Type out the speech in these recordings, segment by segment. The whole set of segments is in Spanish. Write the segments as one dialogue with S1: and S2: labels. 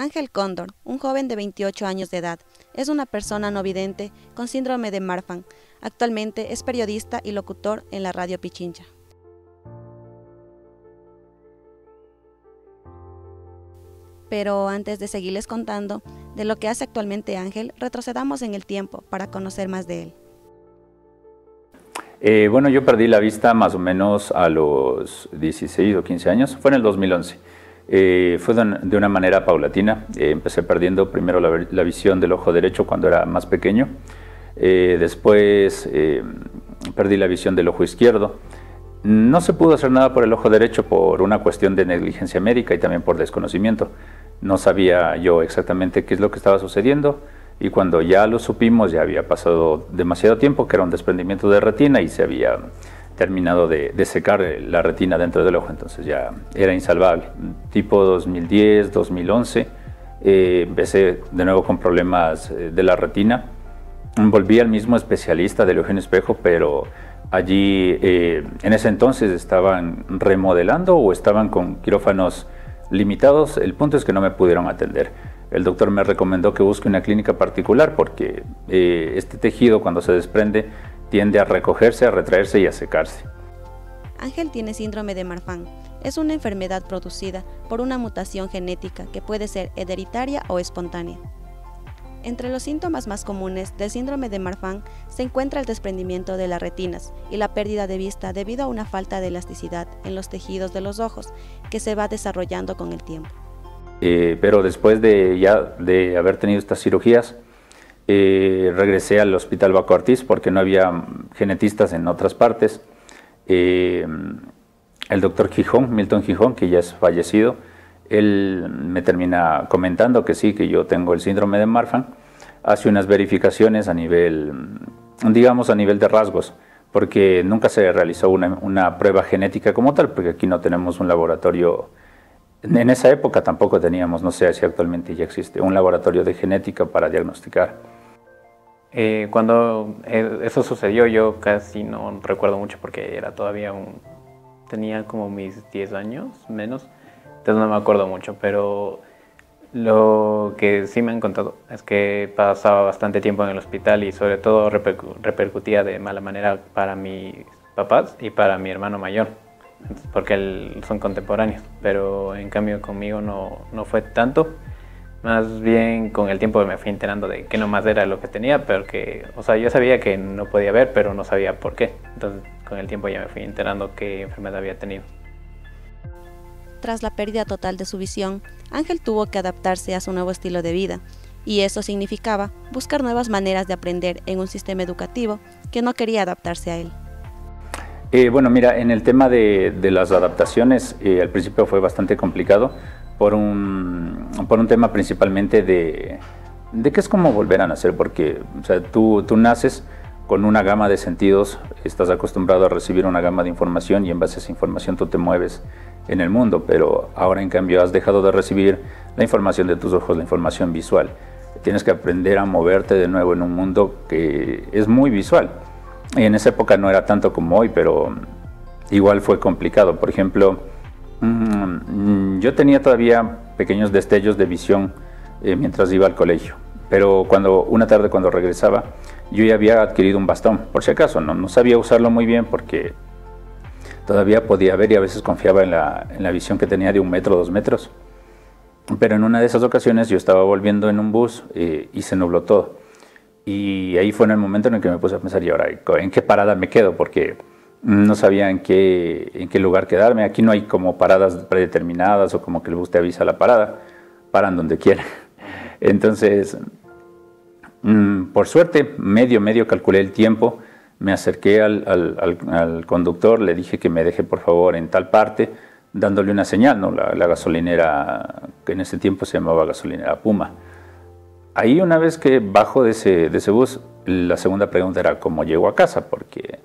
S1: Ángel Cóndor, un joven de 28 años de edad, es una persona no vidente con síndrome de Marfan. Actualmente es periodista y locutor en la radio Pichincha. Pero antes de seguirles contando de lo que hace actualmente Ángel, retrocedamos en el tiempo para conocer más de él.
S2: Bueno, yo perdí la vista más o menos a los 16 o 15 años, fue en el 2011. Fue de una manera paulatina. Empecé perdiendo primero la visión del ojo derecho cuando era más pequeño. Después perdí la visión del ojo izquierdo. No se pudo hacer nada por el ojo derecho por una cuestión de negligencia médica y también por desconocimiento. No sabía yo exactamente qué es lo que estaba sucediendo y cuando ya lo supimos ya había pasado demasiado tiempo, que era un desprendimiento de retina y se había terminado de secar la retina dentro del ojo, entonces ya era insalvable. Tipo 2010, 2011, empecé de nuevo con problemas de la retina. Volví al mismo especialista del Eugenio Espejo, pero allí en ese entonces estaban remodelando o estaban con quirófanos limitados. El punto es que no me pudieron atender. El doctor me recomendó que busque una clínica particular porque este tejido cuando se desprende tiende a recogerse, a retraerse y a secarse.
S1: Ángel tiene síndrome de Marfan. Es una enfermedad producida por una mutación genética que puede ser hereditaria o espontánea. Entre los síntomas más comunes del síndrome de Marfan se encuentra el desprendimiento de las retinas y la pérdida de vista debido a una falta de elasticidad en los tejidos de los ojos que se va desarrollando con el tiempo.
S2: Pero después de haber tenido estas cirugías, regresé al Hospital Baco Ortiz porque no había genetistas en otras partes. El doctor Gijón, Milton Gijón, que ya es fallecido, él me termina comentando que sí, que yo tengo el síndrome de Marfan. Hace unas verificaciones a nivel, digamos, a nivel de rasgos, porque nunca se realizó una prueba genética como tal, porque aquí no tenemos un laboratorio. En esa época tampoco teníamos, no sé si actualmente ya existe, un laboratorio de genética para diagnosticar.
S3: Cuando eso sucedió yo casi no recuerdo mucho porque era todavía tenía como mis 10 años, menos, entonces no me acuerdo mucho, pero lo que sí me han contado es que pasaba bastante tiempo en el hospital y sobre todo repercutía de mala manera para mis papás y para mi hermano mayor, porque son contemporáneos, pero en cambio conmigo no fue tanto. Más bien con el tiempo me fui enterando de que nomás era lo que tenía, pero que, o sea, yo sabía que no podía ver, pero no sabía por qué. Entonces con el tiempo ya me fui enterando qué enfermedad había tenido.
S1: Tras la pérdida total de su visión, Ángel tuvo que adaptarse a su nuevo estilo de vida, y eso significaba buscar nuevas maneras de aprender en un sistema educativo que no quería adaptarse a él.
S2: Bueno, mira, en el tema de las adaptaciones, al principio fue bastante complicado por un tema principalmente de que es como volver a nacer, porque o sea, tú naces con una gama de sentidos, estás acostumbrado a recibir una gama de información y en base a esa información tú te mueves en el mundo, pero ahora en cambio has dejado de recibir la información de tus ojos, la información visual. Tienes que aprender a moverte de nuevo en un mundo que es muy visual. Y en esa época no era tanto como hoy, pero igual fue complicado. Por ejemplo, yo tenía todavía pequeños destellos de visión mientras iba al colegio, pero una tarde cuando regresaba, yo ya había adquirido un bastón, por si acaso, no sabía usarlo muy bien porque todavía podía ver y a veces confiaba en la visión que tenía de 1 metro, 2 metros. Pero en una de esas ocasiones yo estaba volviendo en un bus y se nubló todo. Y ahí fue en el momento en el que me puse a pensar, ¿y ahora en qué parada me quedo? Porque no sabía en qué lugar quedarme. Aquí no hay como paradas predeterminadas o como que el bus te avisa la parada, paran donde quiera. Entonces, por suerte, medio calculé el tiempo, me acerqué al conductor, le dije que me deje por favor en tal parte, dándole una señal, ¿no? La gasolinera, que en ese tiempo se llamaba gasolinera Puma. Ahí una vez que bajo de ese bus, la segunda pregunta era ¿cómo llego a casa? Porque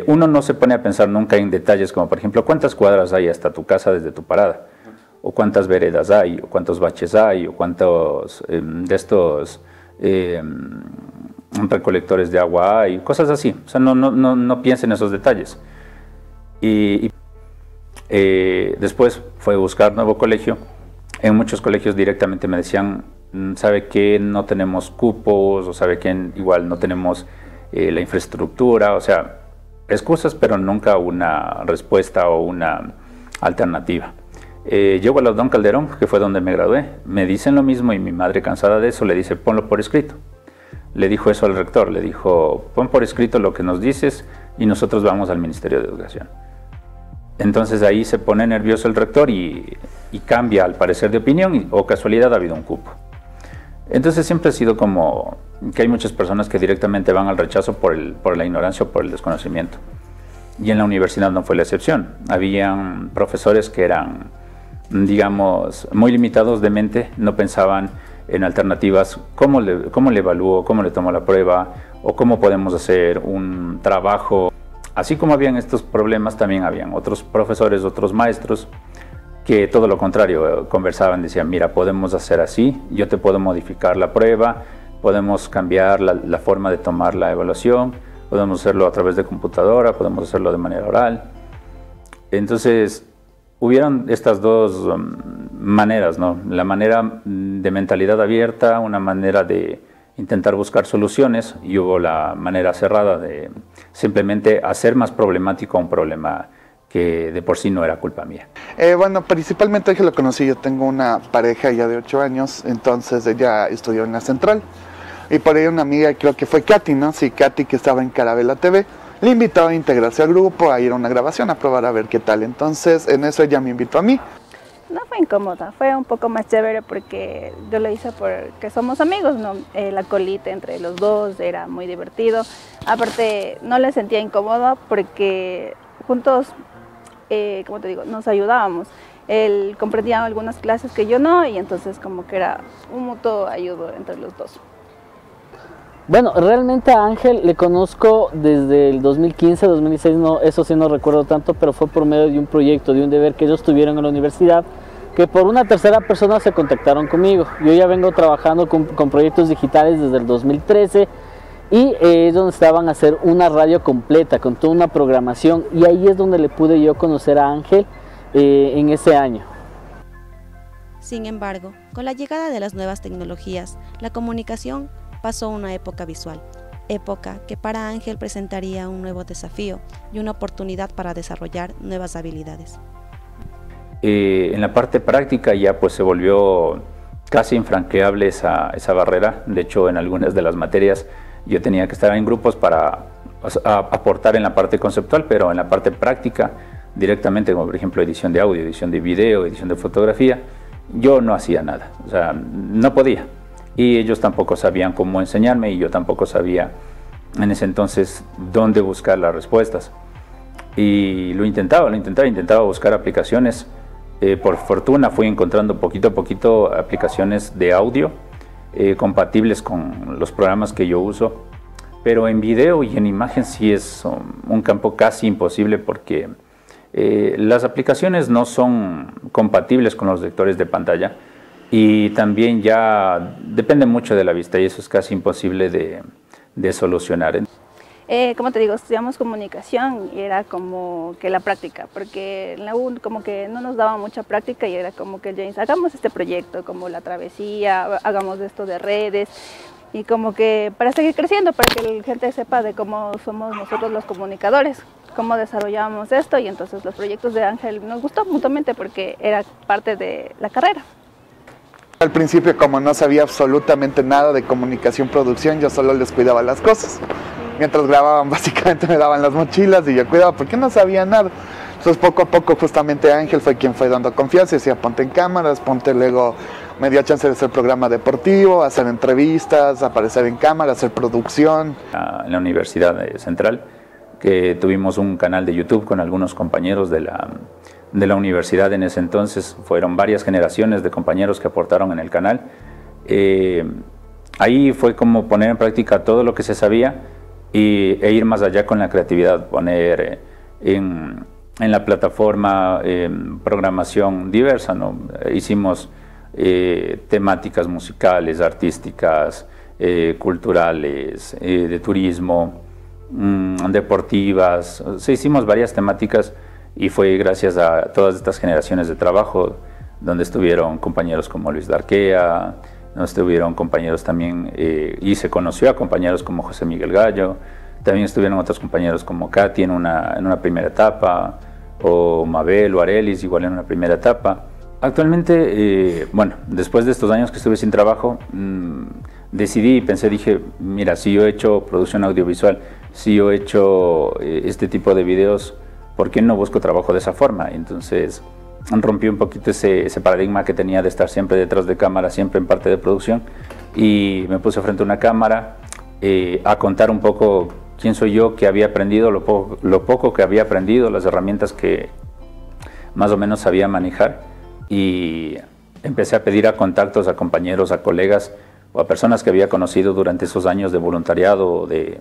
S2: uno no se pone a pensar nunca en detalles como por ejemplo ¿cuántas cuadras hay hasta tu casa desde tu parada? O cuántas veredas hay, o cuántos baches hay, o cuántos de estos recolectores de agua hay, cosas así. O sea, no piensa en esos detalles. Después fue a buscar nuevo colegio En muchos colegios directamente me decían, sabe que no tenemos cupos, o sabe que igual no tenemos la infraestructura, o sea, excusas, pero nunca una respuesta o una alternativa. Llego a la Don Calderón, que fue donde me gradué, me dicen lo mismo y mi madre, cansada de eso, le dice, ponlo por escrito. Le dijo eso al rector, le dijo, pon por escrito lo que nos dices y nosotros vamos al Ministerio de Educación. Entonces ahí se pone nervioso el rector y cambia al parecer de opinión o casualidad ha habido un cupo. Entonces siempre ha sido como que hay muchas personas que directamente van al rechazo por la ignorancia o por el desconocimiento. Y en la universidad no fue la excepción. Habían profesores que eran, digamos, muy limitados de mente, no pensaban en alternativas, cómo le evalúo, cómo le tomo la prueba o cómo podemos hacer un trabajo. Así como habían estos problemas, también habían otros profesores, otros maestros que todo lo contrario, conversaban, decían, mira, podemos hacer así, yo te puedo modificar la prueba, podemos cambiar la forma de tomar la evaluación, podemos hacerlo a través de computadora, podemos hacerlo de manera oral. Entonces, hubieron estas dos maneras, ¿no? La manera de mentalidad abierta, una manera de intentar buscar soluciones, y hubo la manera cerrada de simplemente hacer más problemático un problema que de por sí no era culpa mía.
S4: Bueno, principalmente es que lo conocí, yo tengo una pareja ya de 8 años, entonces ella estudió en la Central, y por ahí una amiga, creo que fue Katy, ¿no? Sí, Katy, que estaba en Carabela TV, le invitó a integrarse al grupo, a ir a una grabación, a probar a ver qué tal. Entonces, en eso ella me invitó a mí.
S5: No fue incómoda, fue un poco más chévere porque yo lo hice porque somos amigos, ¿no? La colita entre los dos era muy divertido. Aparte, no le sentía incómoda porque juntos, como te digo, nos ayudábamos. Él comprendía algunas clases que yo no, y entonces como que era un mutuo ayudo entre los dos.
S6: Bueno, realmente a Ángel le conozco desde el 2015, 2016, no, eso sí no recuerdo tanto, pero fue por medio de un proyecto, de un deber que ellos tuvieron en la universidad, que por una tercera persona se contactaron conmigo. Yo ya vengo trabajando con proyectos digitales desde el 2013 y ellos necesitaban hacer una radio completa con toda una programación, y ahí es donde le pude yo conocer a Ángel en ese año.
S1: Sin embargo, con la llegada de las nuevas tecnologías, la comunicación pasó una época visual, época que para Ángel presentaría un nuevo desafío y una oportunidad para desarrollar nuevas habilidades.
S2: En la parte práctica ya pues se volvió casi infranqueable esa barrera. De hecho, en algunas de las materias yo tenía que estar en grupos para aportar en la parte conceptual, pero en la parte práctica directamente, como por ejemplo edición de audio, edición de video, edición de fotografía, yo no hacía nada, o sea, no podía. Y ellos tampoco sabían cómo enseñarme y yo tampoco sabía en ese entonces dónde buscar las respuestas. Y lo intentaba buscar aplicaciones. Por fortuna fui encontrando poquito a poquito aplicaciones de audio compatibles con los programas que yo uso. Pero en video y en imagen sí es un campo casi imposible porque las aplicaciones no son compatibles con los lectores de pantalla. Y también ya depende mucho de la vista y eso es casi imposible de solucionar.
S5: Como te digo, estudiamos comunicación y era como que la práctica, porque en la U como que no nos daba mucha práctica y era como que James, hagamos este proyecto como la travesía, hagamos esto de redes y como que para seguir creciendo, para que la gente sepa de cómo somos nosotros los comunicadores, cómo desarrollamos esto, y entonces los proyectos de Ángel nos gustó mutuamente porque era parte de la carrera.
S4: Al principio, como no sabía absolutamente nada de comunicación, producción, yo solo les cuidaba las cosas. Mientras grababan, básicamente me daban las mochilas y yo cuidaba porque no sabía nada. Entonces, poco a poco, justamente Ángel fue quien fue dando confianza y decía, ponte en cámaras, ponte, luego me dio chance de hacer programa deportivo, hacer entrevistas, aparecer en cámara, hacer producción.
S2: En la Universidad Central, que tuvimos un canal de YouTube con algunos compañeros de la universidad en ese entonces, fueron varias generaciones de compañeros que aportaron en el canal. Ahí fue como poner en práctica todo lo que se sabía e ir más allá con la creatividad, poner en la plataforma programación diversa, ¿no? Hicimos temáticas musicales, artísticas, culturales, de turismo, deportivas. O sea, hicimos varias temáticas y fue gracias a todas estas generaciones de trabajo donde estuvieron compañeros como Luis Darquea, donde estuvieron compañeros también, y se conoció a compañeros como José Miguel Gallo, también estuvieron otros compañeros como Katy en una primera etapa, o Mabel o Arelis igual en una primera etapa. Actualmente, bueno, después de estos años que estuve sin trabajo, decidí y pensé, dije, mira, si yo he hecho producción audiovisual, si yo he hecho este tipo de videos, ¿por qué no busco trabajo de esa forma? Entonces rompí un poquito ese paradigma que tenía de estar siempre detrás de cámara, siempre en parte de producción, y me puse frente a una cámara a contar un poco quién soy yo, qué había aprendido, lo poco que había aprendido, las herramientas que más o menos sabía manejar, y empecé a pedir a contactos, a compañeros, a colegas o a personas que había conocido durante esos años de voluntariado o de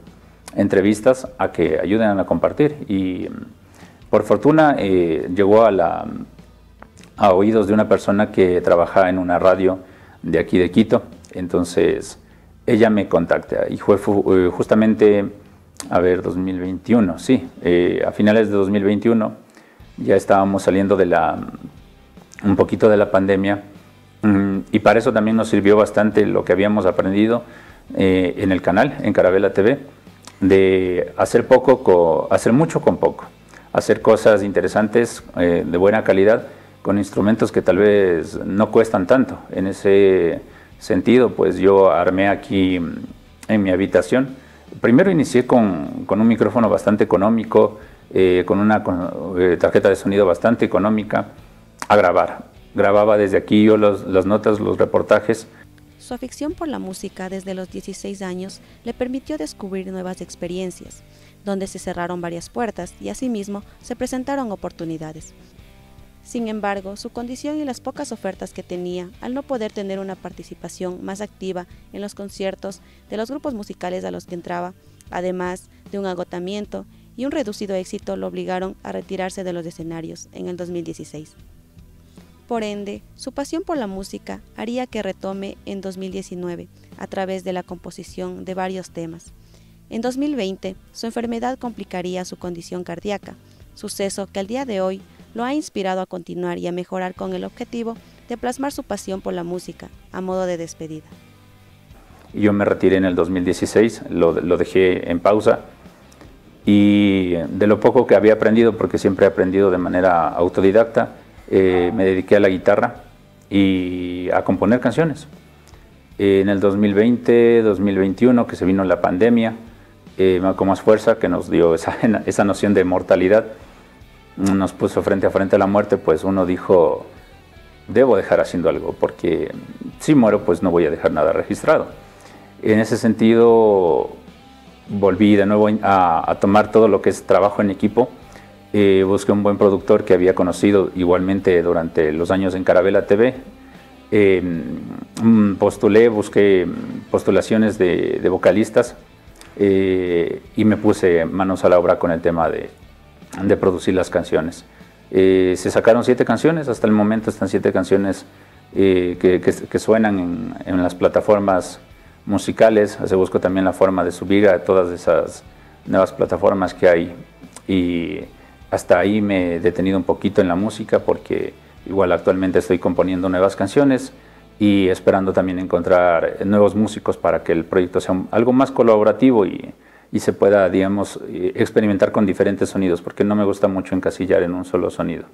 S2: entrevistas a que ayuden a compartir. Y por fortuna llegó a oídos de una persona que trabaja en una radio de aquí de Quito. Entonces ella me contacta y fue justamente, 2021, sí, a finales de 2021 ya estábamos saliendo un poquito de la pandemia, y para eso también nos sirvió bastante lo que habíamos aprendido en el canal, en Carabela TV, de hacer mucho con poco, hacer cosas interesantes, de buena calidad, con instrumentos que tal vez no cuestan tanto. En ese sentido, pues yo armé aquí en mi habitación. Primero inicié con un micrófono bastante económico, con una tarjeta de sonido bastante económica, a grabar. Grababa desde aquí yo las notas, los reportajes.
S1: Su afición por la música desde los 16 años le permitió descubrir nuevas experiencias, donde se cerraron varias puertas y asimismo se presentaron oportunidades. Sin embargo, su condición y las pocas ofertas que tenía, al no poder tener una participación más activa en los conciertos de los grupos musicales a los que entraba, además de un agotamiento y un reducido éxito, lo obligaron a retirarse de los escenarios en el 2016. Por ende, su pasión por la música haría que retome en 2019 a través de la composición de varios temas. En 2020, su enfermedad complicaría su condición cardíaca, suceso que al día de hoy lo ha inspirado a continuar y a mejorar con el objetivo de plasmar su pasión por la música a modo de despedida.
S2: Yo me retiré en el 2016, lo dejé en pausa, y de lo poco que había aprendido, porque siempre he aprendido de manera autodidacta, me dediqué a la guitarra y a componer canciones. En el 2020, 2021, que se vino la pandemia, con más fuerza, que nos dio esa noción de mortalidad, nos puso frente a frente a la muerte, pues uno dijo, debo dejar haciendo algo, porque si muero, pues no voy a dejar nada registrado. En ese sentido, volví de nuevo a tomar todo lo que es trabajo en equipo. Busqué un buen productor que había conocido igualmente durante los años en Carabela TV. Busqué postulaciones de vocalistas, y me puse manos a la obra con el tema de producir las canciones. Se sacaron 7 canciones, hasta el momento están 7 canciones que suenan en las plataformas musicales. Se buscó también la forma de subir a todas esas nuevas plataformas que hay, y hasta ahí me he detenido un poquito en la música, porque igual actualmente estoy componiendo nuevas canciones y esperando también encontrar nuevos músicos para que el proyecto sea algo más colaborativo y se pueda, digamos, experimentar con diferentes sonidos, porque no me gusta mucho encasillar en un solo sonido.